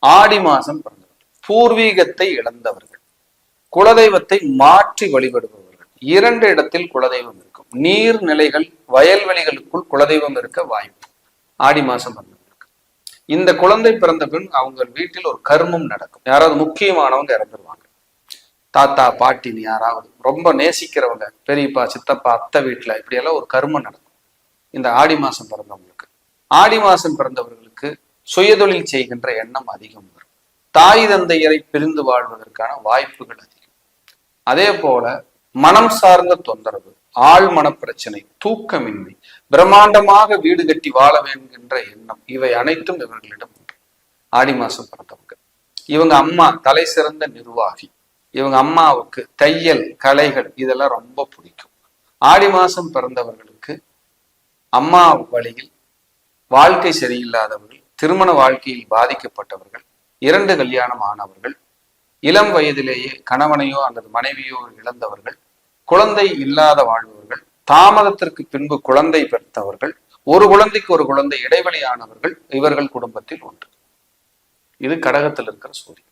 ஆடி மாசம் பிறந்தவர்கள், பூர்வீகத்தை இழந்தவர்கள், குலதெய்வத்தை மாற்றி வழிபடுபவர்கள். 2 இடத்தில் குலதெய்வம் இருக்கும். நீர்நிலைகள், வயல்வெளிகளுக்குள் குலதெய்வம் இருக்க வாய்ப்பு ஆடி மாசம் பிறந்தவர்களுக்கு. இந்த குழந்தை பிறந்த பின் அவங்க வீட்டில் ஒரு கர்மம் நடக்கும். யாராவது முக்கியமானவங்க இறந்துருவாங்க. தாத்தா பாட்டின்னு யாராவது ரொம்ப நேசிக்கிறவங்க, பெரியப்பா சித்தப்பா அத்தை வீட்டுல இப்படியெல்லாம் ஒரு கர்மம் நடக்கும் இந்த ஆடி மாசம் பிறந்தவங்களுக்கு. ஆடி மாசம் பிறந்தவர்களுக்கு சுயதொழில் செய்கின்ற எண்ணம் அதிகம் வரும். தாய் தந்தையரை பிரிந்து வாழ்வதற்கான வாய்ப்புகள் அதிகம். அதே போல மனம் சார்ந்த தொந்தரவு, ஆழ் மனப்பிரச்சனை, தூக்கமின்மை, பிரம்மாண்டமாக வீடு கட்டி வாழ வேண்டுகின்ற எண்ணம், இவை அனைத்தும் இவர்களிடம் உண்டு. ஆடி மாசம் பிறந்தவங்க. இவங்க அம்மா தலை சிறந்த நிர்வாகி. இவங்க அம்மாவுக்கு தையல் கலைகள் இதெல்லாம் ரொம்ப பிடிக்கும். ஆடி மாசம் பிறந்தவர்களுக்கு அம்மா வழியில் வாழ்க்கை சரியில்லாதவர்கள், திருமண வாழ்க்கையில் பாதிக்கப்பட்டவர்கள், 2 கல்யாணம் ஆனவர்கள், இளம் வயதிலேயே கணவனையோ அல்லது மனைவியோ இழந்தவர்கள், குழந்தை இல்லாத வாழ்பவர்கள், தாமதத்திற்கு பின்பு குழந்தை பெற்றவர்கள், ஒரு குழந்தைக்கு ஒரு குழந்தை இடைவெளியானவர்கள் இவர்கள் குடும்பத்தில் உண்டு. இது கடகத்தில் இருக்கிற சூரியன்.